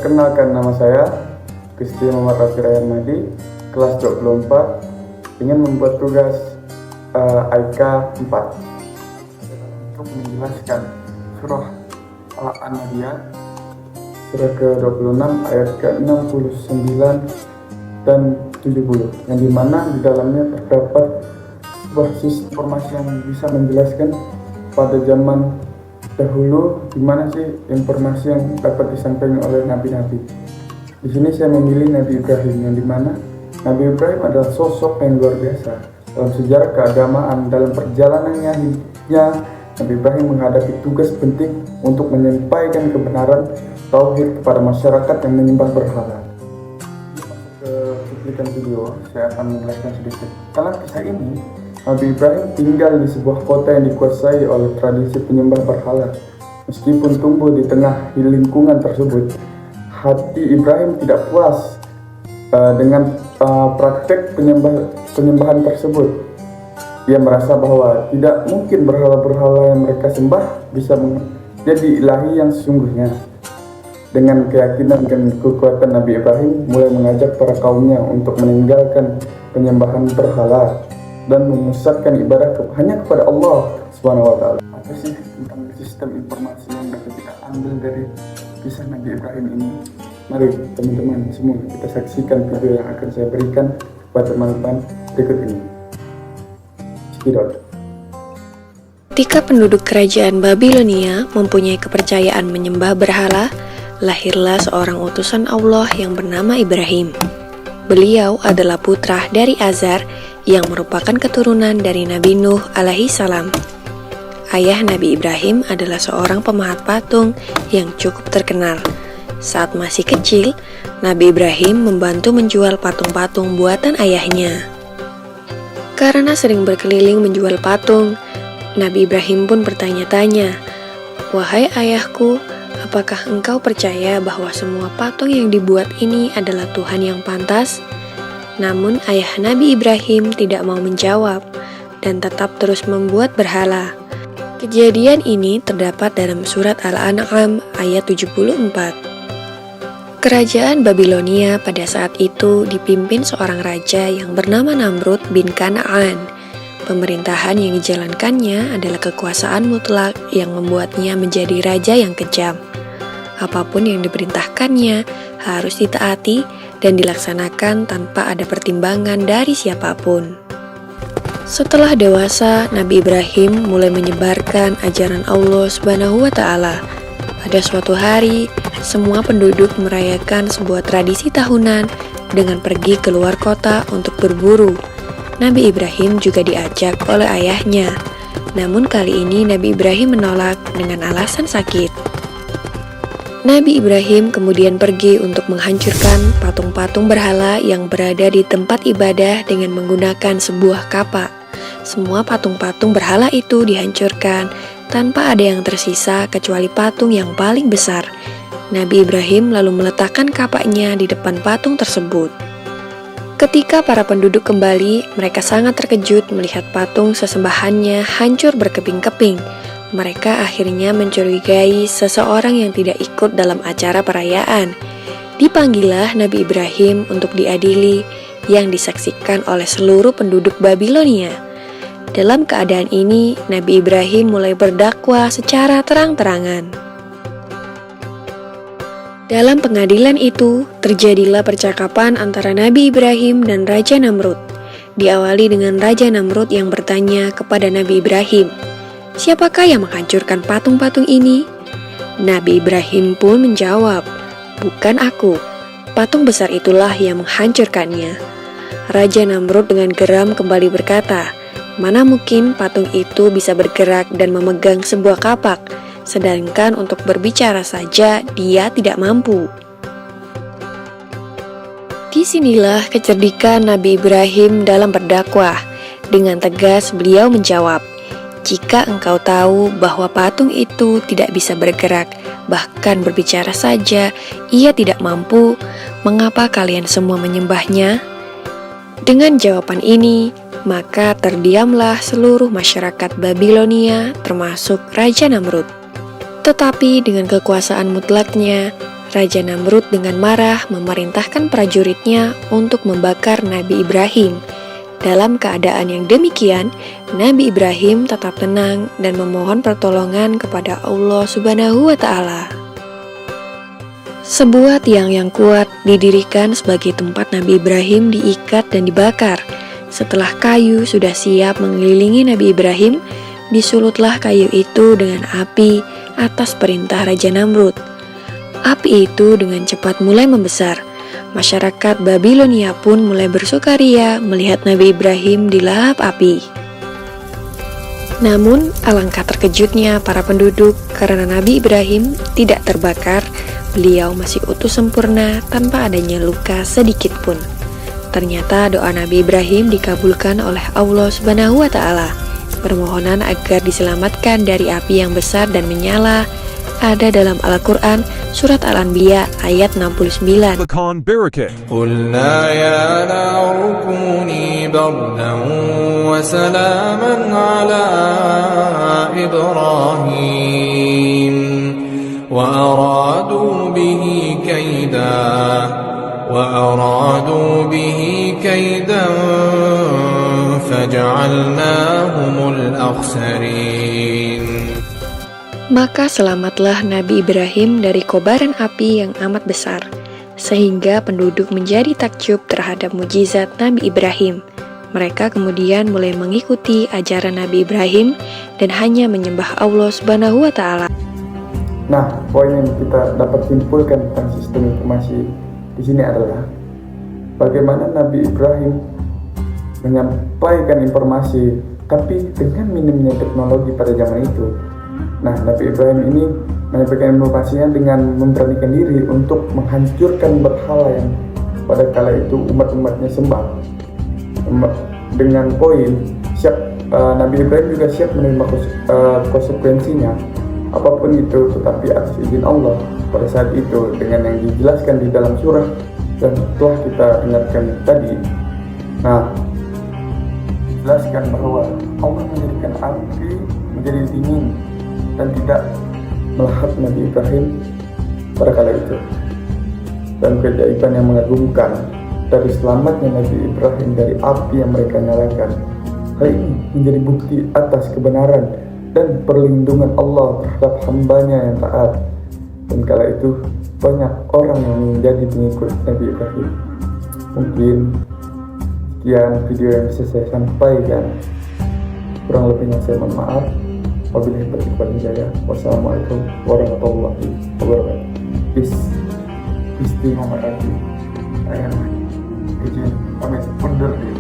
Perkenalkan, nama saya Gusti Muhammad Rafi Rahmadi, kelas 24, ingin membuat tugas IK 4 untuk menjelaskan surah Al-Anbiya surah ke-26 ayat ke-69 dan 70, yang dimana di dalamnya terdapat sebuah informasi yang bisa menjelaskan pada zaman dahulu gimana sih informasi yang dapat disampaikan oleh nabi-nabi. Di sini saya memilih Nabi Ibrahim, yang dimana Nabi Ibrahim adalah sosok yang luar biasa dalam sejarah keagamaan. Dalam perjalanannya hidupnya, Nabi Ibrahim menghadapi tugas penting untuk menyampaikan kebenaran tauhid kepada masyarakat yang menyembah berhala. Ke cuplikan video, saya akan menjelaskan sedikit. Dalam kisah ini, Nabi Ibrahim tinggal di sebuah kota yang dikuasai oleh tradisi penyembah berhala. Meskipun tumbuh di tengah lingkungan tersebut, hati Ibrahim tidak puas dengan praktek penyembahan tersebut. Ia merasa bahwa tidak mungkin berhala-berhala yang mereka sembah bisa menjadi ilahi yang sesungguhnya. Dengan keyakinan dan kekuatan, Nabi Ibrahim mulai mengajak para kaumnya untuk meninggalkan penyembahan berhala dan memusatkan ibadah hanya kepada Allah Subhanahu wa Ta'ala. Apa sih tentang sistem informasi yang dapat kita ambil dari kisah Nabi Ibrahim ini? Mari teman-teman semua kita saksikan video yang akan saya berikan kepada teman-teman berikut ini. Cekidot. Ketika penduduk kerajaan Babilonia mempunyai kepercayaan menyembah berhala, lahirlah seorang utusan Allah yang bernama Ibrahim. Beliau adalah putra dari Azar yang merupakan keturunan dari Nabi Nuh alaihi salam. Ayah Nabi Ibrahim adalah seorang pemahat patung yang cukup terkenal. Saat masih kecil, Nabi Ibrahim membantu menjual patung-patung buatan ayahnya. Karena sering berkeliling menjual patung, Nabi Ibrahim pun bertanya-tanya, "Wahai ayahku, apakah engkau percaya bahwa semua patung yang dibuat ini adalah Tuhan yang pantas?" Namun ayah Nabi Ibrahim tidak mau menjawab dan tetap terus membuat berhala. Kejadian ini terdapat dalam surat Al-An'am ayat 74. Kerajaan Babilonia pada saat itu dipimpin seorang raja yang bernama Namrud bin Kan'an. Pemerintahan yang dijalankannya adalah kekuasaan mutlak yang membuatnya menjadi raja yang kejam. Apapun yang diperintahkannya harus ditaati dan dilaksanakan tanpa ada pertimbangan dari siapapun. Setelah dewasa, Nabi Ibrahim mulai menyebarkan ajaran Allah Subhanahu wa Ta'ala. Pada suatu hari, semua penduduk merayakan sebuah tradisi tahunan dengan pergi keluar kota untuk berburu. Nabi Ibrahim juga diajak oleh ayahnya. Namun kali ini Nabi Ibrahim menolak dengan alasan sakit. Nabi Ibrahim kemudian pergi untuk menghancurkan patung-patung berhala yang berada di tempat ibadah dengan menggunakan sebuah kapak. Semua patung-patung berhala itu dihancurkan tanpa ada yang tersisa kecuali patung yang paling besar. Nabi Ibrahim lalu meletakkan kapaknya di depan patung tersebut. Ketika para penduduk kembali, mereka sangat terkejut melihat patung sesembahannya hancur berkeping-keping. Mereka akhirnya mencurigai seseorang yang tidak ikut dalam acara perayaan. Dipanggillah Nabi Ibrahim untuk diadili, yang disaksikan oleh seluruh penduduk Babilonia. Dalam keadaan ini, Nabi Ibrahim mulai berdakwah secara terang-terangan. Dalam pengadilan itu, terjadilah percakapan antara Nabi Ibrahim dan Raja Namrud. Diawali dengan Raja Namrud yang bertanya kepada Nabi Ibrahim, "Siapakah yang menghancurkan patung-patung ini?" Nabi Ibrahim pun menjawab, "Bukan aku. Patung besar itulah yang menghancurkannya." Raja Namrud dengan geram kembali berkata, "Mana mungkin patung itu bisa bergerak dan memegang sebuah kapak, sedangkan untuk berbicara saja dia tidak mampu." Disinilah kecerdikan Nabi Ibrahim dalam berdakwah. Dengan tegas beliau menjawab, "Jika engkau tahu bahwa patung itu tidak bisa bergerak, bahkan berbicara saja ia tidak mampu, mengapa kalian semua menyembahnya?" Dengan jawaban ini, maka terdiamlah seluruh masyarakat Babilonia termasuk Raja Namrud. Tetapi dengan kekuasaan mutlaknya, Raja Namrud dengan marah memerintahkan prajuritnya untuk membakar Nabi Ibrahim. Dalam keadaan yang demikian, Nabi Ibrahim tetap tenang dan memohon pertolongan kepada Allah Subhanahu wa Ta'ala. Sebuah tiang yang kuat didirikan sebagai tempat Nabi Ibrahim diikat dan dibakar. Setelah kayu sudah siap mengelilingi Nabi Ibrahim, disulutlah kayu itu dengan api atas perintah Raja Namrud. Api itu dengan cepat mulai membesar. Masyarakat Babilonia pun mulai bersukaria melihat Nabi Ibrahim dilahap api. Namun, alangkah terkejutnya para penduduk karena Nabi Ibrahim tidak terbakar. Beliau masih utuh sempurna tanpa adanya luka sedikit pun. Ternyata doa Nabi Ibrahim dikabulkan oleh Allah Subhanahu wa Ta'ala. Permohonan agar diselamatkan dari api yang besar dan menyala ada dalam Al-Quran Surat Al-Anbiya ayat 69. قُلْنَا يَا نَارُ كُونِي بَرْدًا وَسَلَامًا عَلَى إِبْرَاهِيمَ وَأَرَادُوا بِهِ كَيْدًا فَجَعَلْنَاهُمُ الْأَخْسَرِينَ. Maka selamatlah Nabi Ibrahim dari kobaran api yang amat besar, sehingga penduduk menjadi takjub terhadap mukjizat Nabi Ibrahim. Mereka kemudian mulai mengikuti ajaran Nabi Ibrahim dan hanya menyembah Allah Subhanahu wa Ta'ala. Nah, poin yang kita dapat simpulkan tentang sistem informasi di sini adalah bagaimana Nabi Ibrahim menyampaikan informasi, tapi dengan minimnya teknologi pada zaman itu. Nah, Nabi Ibrahim ini menyampaikan informasinya dengan memberanikan diri untuk menghancurkan berhala yang pada kala itu umat-umatnya sembah. Dengan poin siap, Nabi Ibrahim juga siap menerima konsekuensinya apapun itu, tetapi atas izin Allah pada saat itu, dengan yang dijelaskan di dalam surah dan telah kita dengarkan tadi. Nah, dijelaskan bahwa Allah menjadikan api menjadi dingin dan tidak melahap Nabi Ibrahim pada kala itu. Dan keajaiban yang mengagumkan dari selamatnya Nabi Ibrahim dari api yang mereka nyalakan, hal ini menjadi bukti atas kebenaran dan perlindungan Allah terhadap hambanya yang taat. Dan kala itu banyak orang yang menjadi pengikut Nabi Ibrahim. Mungkin sekian video yang bisa saya sampaikan. Kurang lebihnya saya mohon maaf. Wabillahi taufiq wal hidayah. Wassalamualaikum warahmatullahi wabarakatuh. Istimewa hati. Saya izin pamit undur diri.